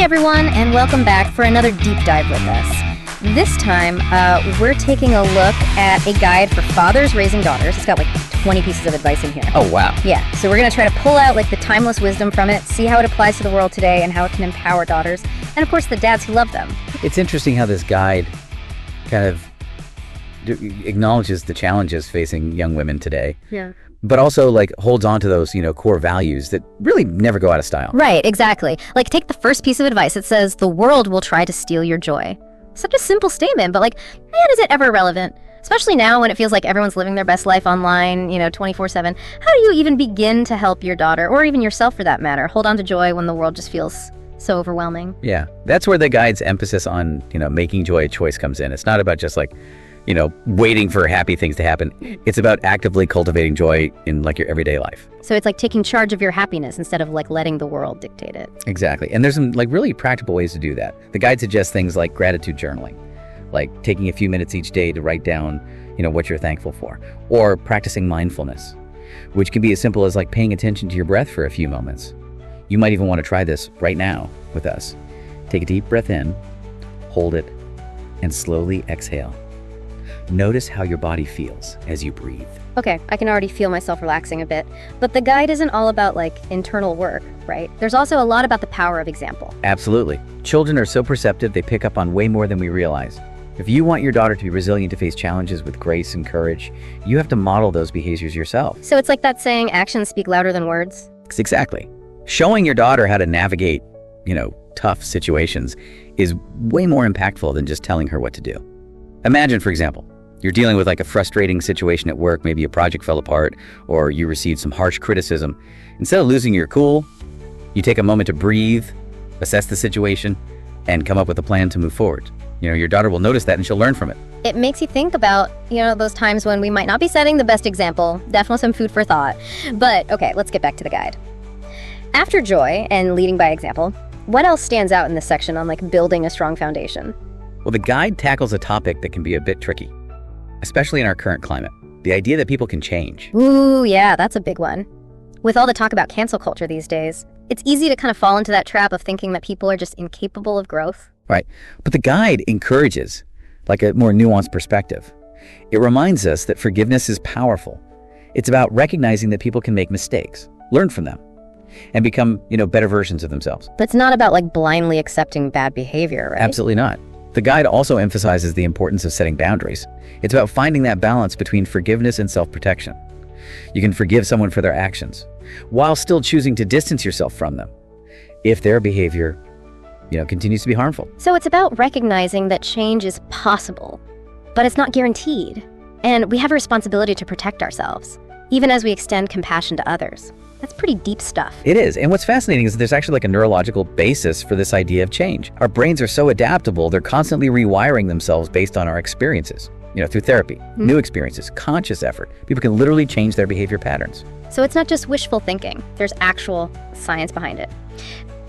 everyone, and welcome back for another deep dive with us. This time, we're taking a look at a guide for fathers raising daughters. It's got like 20 pieces of advice in here. Oh, wow. Yeah, so we're going to try to pull out like the timeless wisdom from it, see how it applies to the world today and how it can empower daughters, and of course the dads who love them. It's interesting how this guide kind of acknowledges the challenges facing young women today. Yeah. But also like holds on to those, core values that really never go out of style. Right, exactly. Like take the first piece of advice. It says, the world will try to steal your joy. Such a simple statement, but like, man, is it ever relevant? Especially now when it feels like everyone's living their best life online, 24/7. How do you even begin to help your daughter, or even yourself for that matter, hold on to joy when the world just feels so overwhelming? Yeah, that's where the guide's emphasis on, making joy a choice comes in. It's not about just like, waiting for happy things to happen. It's about actively cultivating joy in like your everyday life. So it's like taking charge of your happiness instead of like letting the world dictate it. Exactly. And there's some like really practical ways to do that. The guide suggests things like gratitude journaling, like taking a few minutes each day to write down, what you're thankful for, or practicing mindfulness, which can be as simple as like paying attention to your breath for a few moments. You might even want to try this right now with us. Take a deep breath in, hold it, and slowly exhale. Notice how your body feels as you breathe. Okay, I can already feel myself relaxing a bit, but the guide isn't all about like internal work, right? There's also a lot about the power of example. Absolutely. Children are so perceptive, they pick up on way more than we realize. If you want your daughter to be resilient to face challenges with grace and courage, you have to model those behaviors yourself. So it's like that saying, actions speak louder than words? Exactly. Showing your daughter how to navigate, tough situations is way more impactful than just telling her what to do. Imagine, for example, you're dealing with like a frustrating situation at work, maybe a project fell apart, or you received some harsh criticism. Instead of losing your cool, you take a moment to breathe, assess the situation, and come up with a plan to move forward. Your daughter will notice that and she'll learn from it. It makes you think about, those times when we might not be setting the best example. Definitely some food for thought. But okay, let's get back to the guide. After joy and leading by example, what else stands out in this section on like building a strong foundation? Well, the guide tackles a topic that can be a bit tricky, especially in our current climate. The idea that people can change. Ooh, yeah, that's a big one. With all the talk about cancel culture these days, it's easy to kind of fall into that trap of thinking that people are just incapable of growth. Right. But the guide encourages like a more nuanced perspective. It reminds us that forgiveness is powerful. It's about recognizing that people can make mistakes, learn from them, and become, better versions of themselves. But it's not about like blindly accepting bad behavior, right? Absolutely not. The guide also emphasizes the importance of setting boundaries. It's about finding that balance between forgiveness and self-protection. You can forgive someone for their actions, while still choosing to distance yourself from them if their behavior, continues to be harmful. So it's about recognizing that change is possible, but it's not guaranteed. And we have a responsibility to protect ourselves, even as we extend compassion to others. That's pretty deep stuff. It is. And what's fascinating is that there's actually like a neurological basis for this idea of change. Our brains are so adaptable, they're constantly rewiring themselves based on our experiences, through therapy, new experiences, conscious effort. People can literally change their behavior patterns. So it's not just wishful thinking. There's actual science behind it.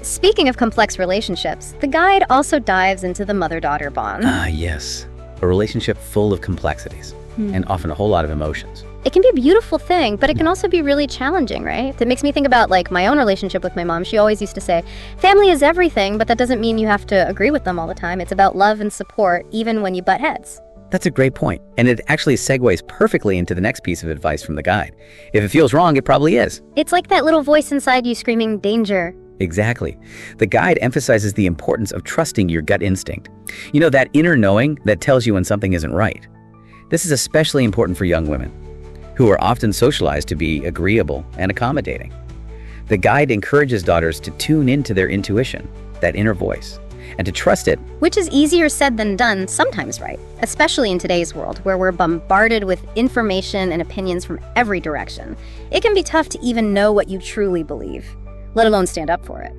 Speaking of complex relationships, the guide also dives into the mother-daughter bond. Ah, yes. A relationship full of complexities and often a whole lot of emotions. It can be a beautiful thing, but it can also be really challenging, right? It makes me think about like my own relationship with my mom. She always used to say, family is everything, but that doesn't mean you have to agree with them all the time. It's about love and support, even when you butt heads. That's a great point. And it actually segues perfectly into the next piece of advice from the guide. If it feels wrong, it probably is. It's like that little voice inside you screaming, danger. Exactly. The guide emphasizes the importance of trusting your gut instinct. That inner knowing that tells you when something isn't right. This is especially important for young women, who are often socialized to be agreeable and accommodating. The guide encourages daughters to tune into their intuition, that inner voice, and to trust it. Which is easier said than done sometimes, right? Especially in today's world, where we're bombarded with information and opinions from every direction. It can be tough to even know what you truly believe, let alone stand up for it.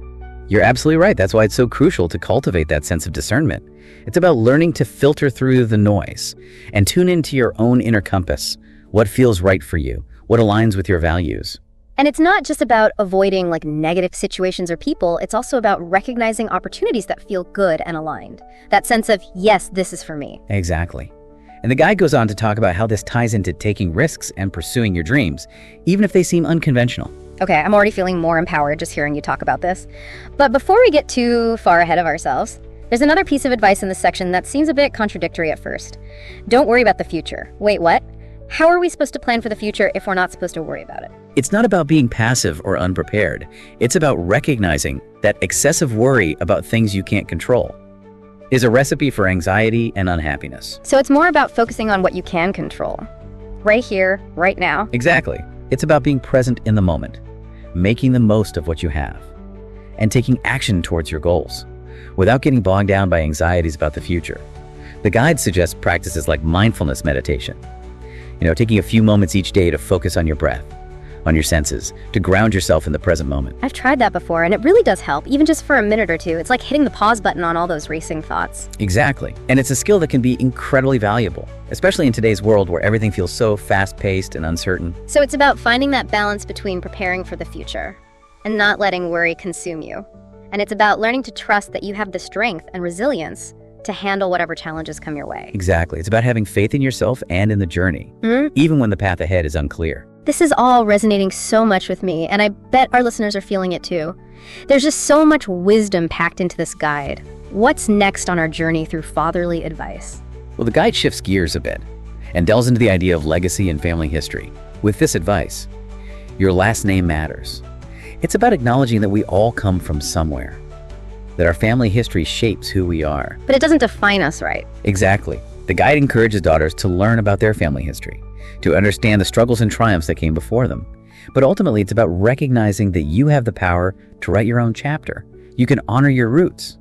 You're absolutely right. That's why it's so crucial to cultivate that sense of discernment. It's about learning to filter through the noise and tune into your own inner compass. What feels right for you? What aligns with your values? And it's not just about avoiding like negative situations or people. It's also about recognizing opportunities that feel good and aligned. That sense of, yes, this is for me. Exactly. And the guide goes on to talk about how this ties into taking risks and pursuing your dreams, even if they seem unconventional. Okay, I'm already feeling more empowered just hearing you talk about this. But before we get too far ahead of ourselves, there's another piece of advice in this section that seems a bit contradictory at first. Don't worry about the future. Wait, what? How are we supposed to plan for the future if we're not supposed to worry about it? It's not about being passive or unprepared. It's about recognizing that excessive worry about things you can't control is a recipe for anxiety and unhappiness. So it's more about focusing on what you can control. Right here, right now. Exactly. It's about being present in the moment, making the most of what you have, and taking action towards your goals without getting bogged down by anxieties about the future. The guide suggests practices like mindfulness meditation. Taking a few moments each day to focus on your breath, on your senses, to ground yourself in the present moment. I've tried that before, and it really does help, even just for a minute or two. It's like hitting the pause button on all those racing thoughts. Exactly. And it's a skill that can be incredibly valuable, especially in today's world where everything feels so fast-paced and uncertain. So it's about finding that balance between preparing for the future and not letting worry consume you. And it's about learning to trust that you have the strength and resilience to handle whatever challenges come your way. Exactly. It's about having faith in yourself and in the journey, even when the path ahead is unclear. This is all resonating so much with me, and I bet our listeners are feeling it too. There's just so much wisdom packed into this guide. What's next on our journey through fatherly advice? Well, the guide shifts gears a bit and delves into the idea of legacy and family history. With this advice, your last name matters. It's about acknowledging that we all come from somewhere, that our family history shapes who we are. But it doesn't define us, right? Exactly. The guide encourages daughters to learn about their family history, to understand the struggles and triumphs that came before them. But ultimately, it's about recognizing that you have the power to write your own chapter. You can honor your roots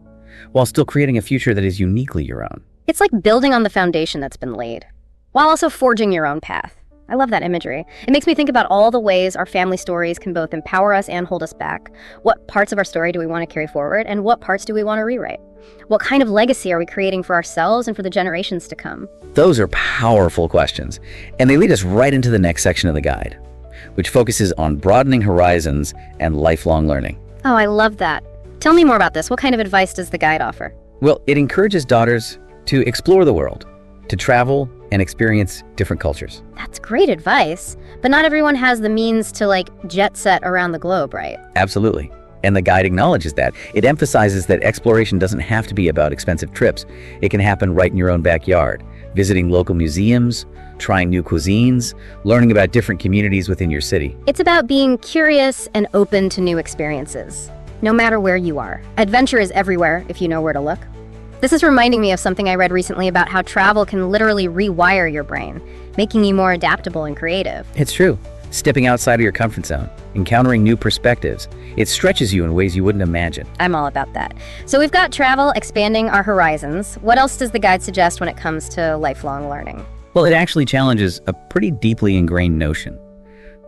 while still creating a future that is uniquely your own. It's like building on the foundation that's been laid, while also forging your own path. I love that imagery. It makes me think about all the ways our family stories can both empower us and hold us back. What parts of our story do we want to carry forward, and what parts do we want to rewrite? What kind of legacy are we creating for ourselves and for the generations to come? Those are powerful questions, and they lead us right into the next section of the guide, which focuses on broadening horizons and lifelong learning. Oh, I love that. Tell me more about this. What kind of advice does the guide offer? Well, it encourages daughters to explore the world, to travel and experience different cultures. That's great advice, but not everyone has the means to jet set around the globe, right? Absolutely. And the guide acknowledges that. It emphasizes that exploration doesn't have to be about expensive trips. It can happen right in your own backyard, visiting local museums, trying new cuisines, learning about different communities within your city. It's about being curious and open to new experiences, no matter where you are. Adventure is everywhere if you know where to look. This is reminding me of something I read recently about how travel can literally rewire your brain, making you more adaptable and creative. It's true. Stepping outside of your comfort zone, encountering new perspectives, it stretches you in ways you wouldn't imagine. I'm all about that. So we've got travel, expanding our horizons. What else does the guide suggest when it comes to lifelong learning? Well, it actually challenges a pretty deeply ingrained notion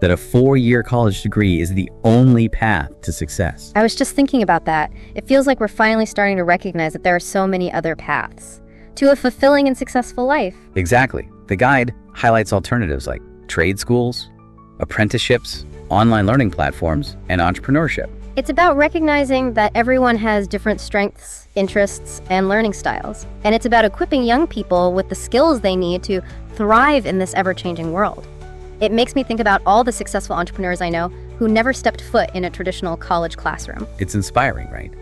that a 4-year college degree is the only path to success. I was just thinking about that. It feels like we're finally starting to recognize that there are so many other paths to a fulfilling and successful life. Exactly. The guide highlights alternatives like trade schools, apprenticeships, online learning platforms, and entrepreneurship. It's about recognizing that everyone has different strengths, interests, and learning styles. And it's about equipping young people with the skills they need to thrive in this ever-changing world. It makes me think about all the successful entrepreneurs I know who never stepped foot in a traditional college classroom. It's inspiring, right?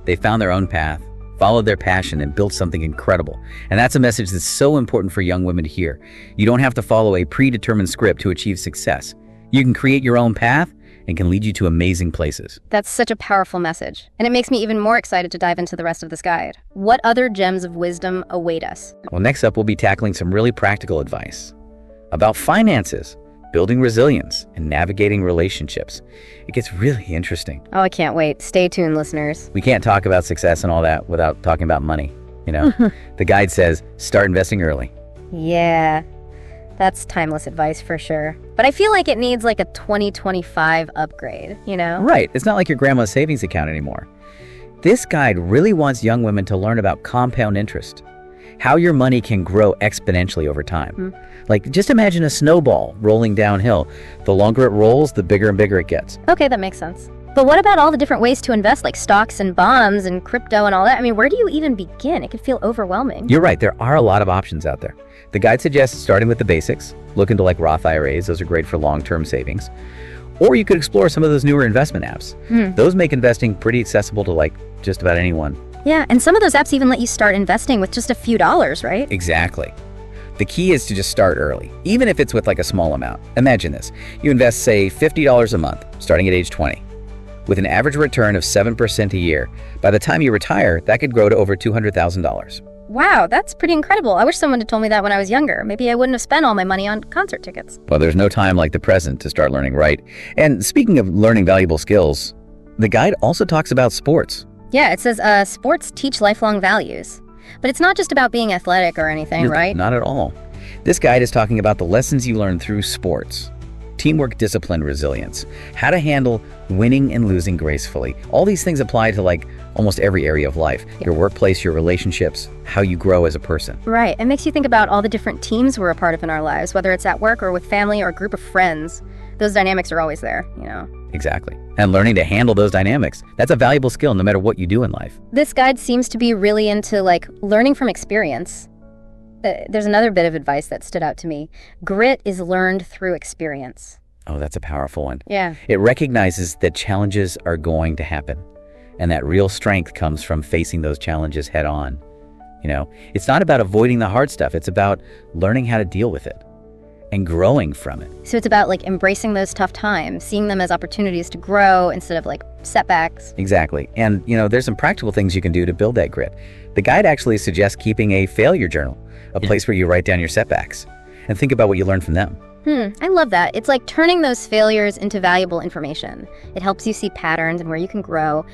They found their own path, followed their passion, and built something incredible. And that's a message that's so important for young women to hear. You don't have to follow a predetermined script to achieve success. You can create your own path and can lead you to amazing places. That's such a powerful message. And it makes me even more excited to dive into the rest of this guide. What other gems of wisdom await us? Well, next up, we'll be tackling some really practical advice about finances, building resilience, and navigating relationships. It gets really interesting. Oh, I can't wait. Stay tuned, listeners. We can't talk about success and all that without talking about money. The guide says, start investing early. Yeah, that's timeless advice for sure. But I feel like it needs a 2025 upgrade, Right. It's not like your grandma's savings account anymore. This guide really wants young women to learn about compound interest, how your money can grow exponentially over time. Just imagine a snowball rolling downhill. The longer it rolls, the bigger and bigger it gets. Okay, that makes sense. But what about all the different ways to invest, like stocks and bonds and crypto and all that? I mean, where do you even begin? It can feel overwhelming. You're right. There are a lot of options out there. The guide suggests starting with the basics. Look into Roth IRAs. Those are great for long-term savings. Or you could explore some of those newer investment apps. Those make investing pretty accessible to like just about anyone. Yeah, and some of those apps even let you start investing with just a few dollars, right? Exactly. The key is to just start early, even if it's with like a small amount. Imagine this. You invest, say, $50 a month, starting at age 20. With an average return of 7% a year, by the time you retire, that could grow to over $200,000. Wow, that's pretty incredible. I wish someone had told me that when I was younger. Maybe I wouldn't have spent all my money on concert tickets. Well, there's no time like the present to start learning right. And speaking of learning valuable skills, the guide also talks about sports. Yeah, it says sports teach lifelong values. But it's not just about being athletic or anything, right? Not at all. This guide is talking about the lessons you learn through sports. Teamwork, discipline, resilience, how to handle winning and losing gracefully. All these things apply to like almost every area of life. Your workplace, your relationships, how you grow as a person. Right. It makes you think about all the different teams we're a part of in our lives, whether it's at work or with family or a group of friends. Those dynamics are always there, you know. Exactly. And learning to handle those dynamics, that's a valuable skill no matter what you do in life. This guide seems to be really into like learning from experience. There's another bit of advice that stood out to me. Grit is learned through experience. Oh, that's a powerful one. Yeah. It recognizes that challenges are going to happen and that real strength comes from facing those challenges head on. You know, it's not about avoiding the hard stuff. It's about learning how to deal with it and growing from it. So it's about like embracing those tough times, seeing them as opportunities to grow instead of like setbacks. Exactly. And, you know, there's some practical things you can do to build that grit. The guide actually suggests keeping a failure journal, a place where you write down your setbacks and think about what you learned from them. I love that. It's like turning those failures into valuable information. It helps you see patterns and where you can grow,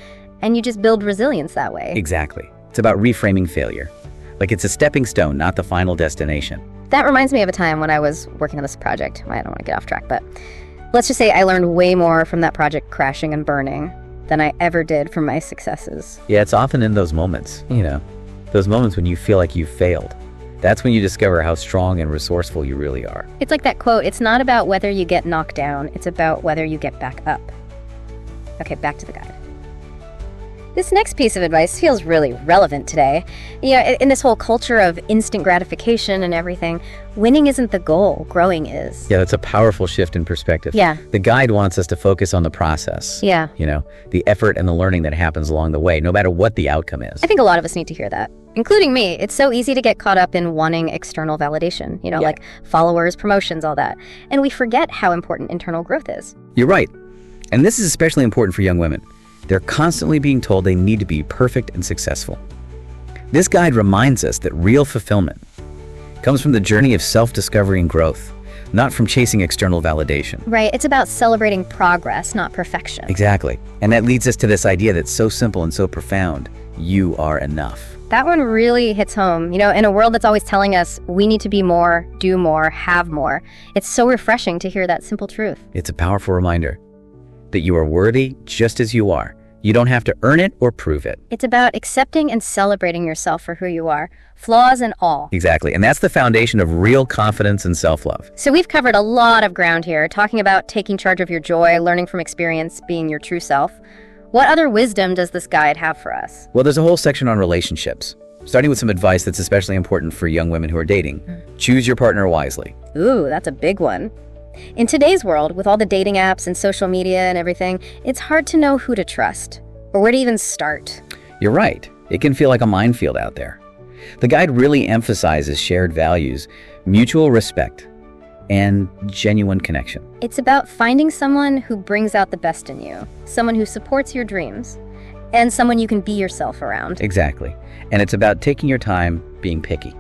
and you just build resilience that way. Exactly. It's about reframing failure. Like it's a stepping stone, not the final destination. That reminds me of a time when I was working on this project. I don't want to get off track, but let's just say I learned way more from that project crashing and burning than I ever did from my successes. Yeah, it's often in those moments, you know, those moments when you feel like you've failed. That's when you discover how strong and resourceful you really are. It's like that quote, it's not about whether you get knocked down, it's about whether you get back up. Okay, back to the guide. This next piece of advice feels really relevant today. In this whole culture of instant gratification and everything, winning isn't the goal, growing is. Yeah, that's a powerful shift in perspective. Yeah. The guide wants us to focus on the process. Yeah. You know, the effort and the learning that happens along the way, no matter what the outcome is. I think a lot of us need to hear that, including me. It's so easy to get caught up in wanting external validation, like followers, promotions, all that. And we forget how important internal growth is. You're right. And this is especially important for young women. They're constantly being told they need to be perfect and successful. This guide reminds us that real fulfillment comes from the journey of self-discovery and growth, not from chasing external validation. Right. It's about celebrating progress, not perfection. Exactly. And that leads us to this idea that's so simple and so profound. You are enough. That one really hits home. In a world that's always telling us we need to be more, do more, have more, it's so refreshing to hear that simple truth. It's a powerful reminder that you are worthy just as you are. You don't have to earn it or prove it. It's about accepting and celebrating yourself for who you are, flaws and all. Exactly. And that's the foundation of real confidence and self-love. So we've covered a lot of ground here, talking about taking charge of your joy, learning from experience, being your true self. What other wisdom does this guide have for us? Well, there's a whole section on relationships, starting with some advice that's especially important for young women who are dating. Choose your partner wisely. Ooh, that's a big one. In today's world, with all the dating apps and social media and everything, it's hard to know who to trust or where to even start. You're right. It can feel like a minefield out there. The guide really emphasizes shared values, mutual respect, and genuine connection. It's about finding someone who brings out the best in you, someone who supports your dreams, and someone you can be yourself around. Exactly. And it's about taking your time, being picky,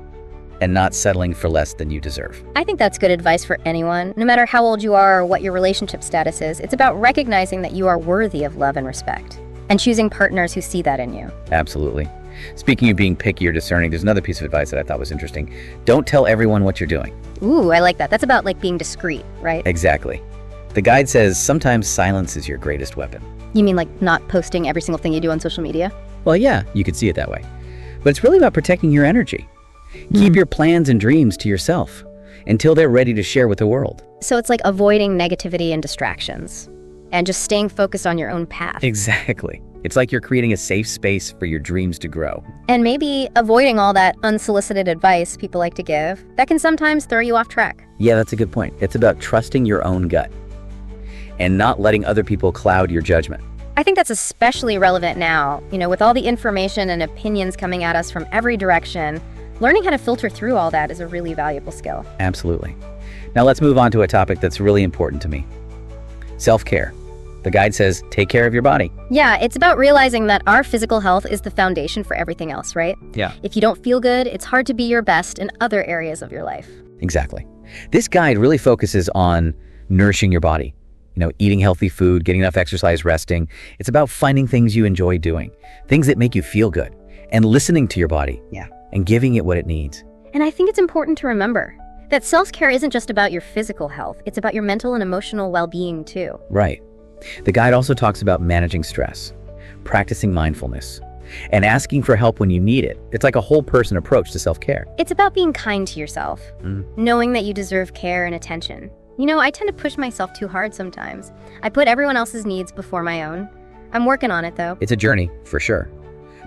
and not settling for less than you deserve. I think that's good advice for anyone, no matter how old you are or what your relationship status is. It's about recognizing that you are worthy of love and respect, and choosing partners who see that in you. Absolutely. Speaking of being picky or discerning, there's another piece of advice that I thought was interesting. Don't tell everyone what you're doing. Ooh, I like that. That's about like being discreet, right? Exactly. The guide says sometimes silence is your greatest weapon. You mean like not posting every single thing you do on social media? Well, yeah, you could see it that way. But it's really about protecting your energy. Keep your plans and dreams to yourself until they're ready to share with the world. So it's like avoiding negativity and distractions and just staying focused on your own path. Exactly. It's like you're creating a safe space for your dreams to grow. And maybe avoiding all that unsolicited advice people like to give that can sometimes throw you off track. Yeah, that's a good point. It's about trusting your own gut. and not letting other people cloud your judgment. I think that's especially relevant now, with all the information and opinions coming at us from every direction. Learning how to filter through all that is a really valuable skill. Absolutely. Now let's move on to a topic that's really important to me. Self-care. The guide says, take care of your body. Yeah, it's about realizing that our physical health is the foundation for everything else, right? Yeah. If you don't feel good, it's hard to be your best in other areas of your life. Exactly. This guide really focuses on nourishing your body. Eating healthy food, getting enough exercise, resting. It's about finding things you enjoy doing, things that make you feel good, and listening to your body. Yeah. And giving it what it needs. And I think it's important to remember that self-care isn't just about your physical health. It's about your mental and emotional well-being too. Right. The guide also talks about managing stress, practicing mindfulness, and asking for help when you need it. It's like a whole person approach to self-care. It's about being kind to yourself, knowing that you deserve care and attention. I tend to push myself too hard sometimes. I put everyone else's needs before my own. I'm working on it though. It's a journey, for sure.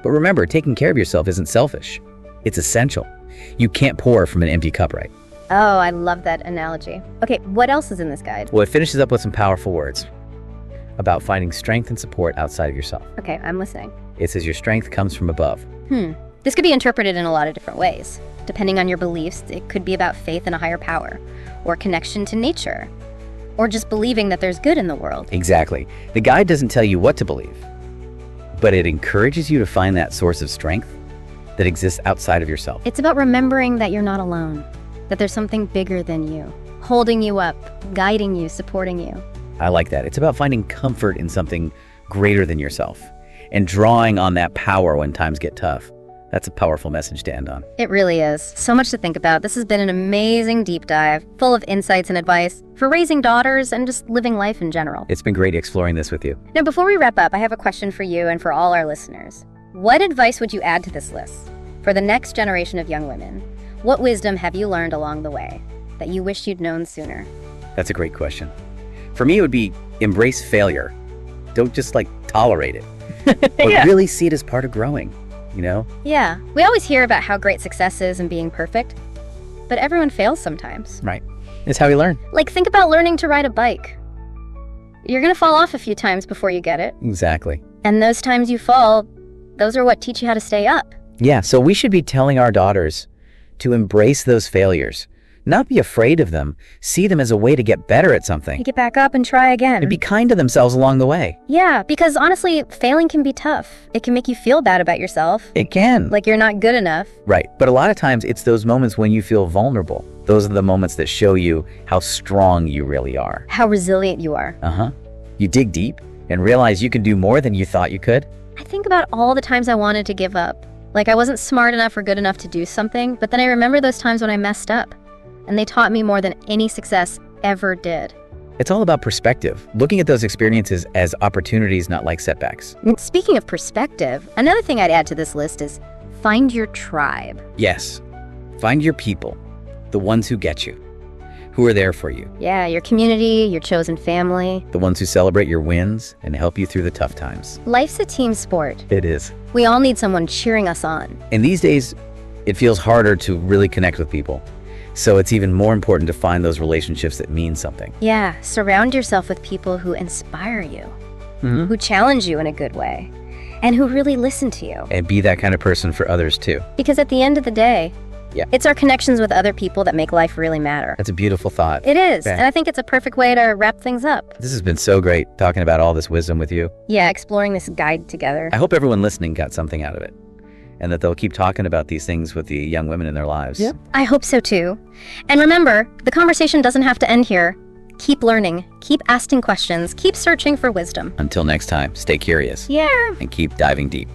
But remember, taking care of yourself isn't selfish. It's essential. You can't pour from an empty cup, right? Oh, I love that analogy. Okay, what else is in this guide? Well, it finishes up with some powerful words about finding strength and support outside of yourself. Okay, I'm listening. It says your strength comes from above. This could be interpreted in a lot of different ways. Depending on your beliefs, it could be about faith in a higher power, or connection to nature, or just believing that there's good in the world. Exactly. The guide doesn't tell you what to believe, but it encourages you to find that source of strength that exists outside of yourself. It's about remembering that you're not alone, that there's something bigger than you, holding you up, guiding you, supporting you. I like that. It's about finding comfort in something greater than yourself and drawing on that power when times get tough. That's a powerful message to end on. It really is. So much to think about. This has been an amazing deep dive, full of insights and advice for raising daughters and just living life in general. It's been great exploring this with you. Now, before we wrap up, I have a question for you and for all our listeners. What advice would you add to this list for the next generation of young women? What wisdom have you learned along the way that you wish you'd known sooner? That's a great question. For me, it would be embrace failure. Don't just tolerate it, but really see it as part of growing. Yeah, we always hear about how great success is and being perfect, but everyone fails sometimes. Right. It's how we learn. Think about learning to ride a bike. You're gonna fall off a few times before you get it. Exactly. And those times you fall, those are what teach you how to stay up. Yeah, so we should be telling our daughters to embrace those failures, not be afraid of them, see them as a way to get better at something. You get back up and try again. And be kind to themselves along the way. Yeah, because honestly, failing can be tough. It can make you feel bad about yourself. It can. Like you're not good enough. Right, but a lot of times it's those moments when you feel vulnerable. Those are the moments that show you how strong you really are. How resilient you are. You dig deep and realize you can do more than you thought you could. I think about all the times I wanted to give up. I wasn't smart enough or good enough to do something, but then I remember those times when I messed up. And they taught me more than any success ever did. It's all about perspective, looking at those experiences as opportunities, not like setbacks. Speaking of perspective, another thing I'd add to this list is find your tribe. Yes, find your people, the ones who get you, who are there for you. Yeah, your community, your chosen family. The ones who celebrate your wins and help you through the tough times. Life's a team sport. It is. We all need someone cheering us on. And these days, it feels harder to really connect with people. So it's even more important to find those relationships that mean something. Yeah, surround yourself with people who inspire you, who challenge you in a good way, and who really listen to you. And be that kind of person for others too. Because at the end of the day, it's our connections with other people that make life really matter. That's a beautiful thought. It is, and I think it's a perfect way to wrap things up. This has been so great talking about all this wisdom with you. Yeah, exploring this guide together. I hope everyone listening got something out of it, and that they'll keep talking about these things with the young women in their lives. Yeah. I hope so too. And remember, the conversation doesn't have to end here. Keep learning, keep asking questions, keep searching for wisdom. Until next time, stay curious. Yeah. And keep diving deep.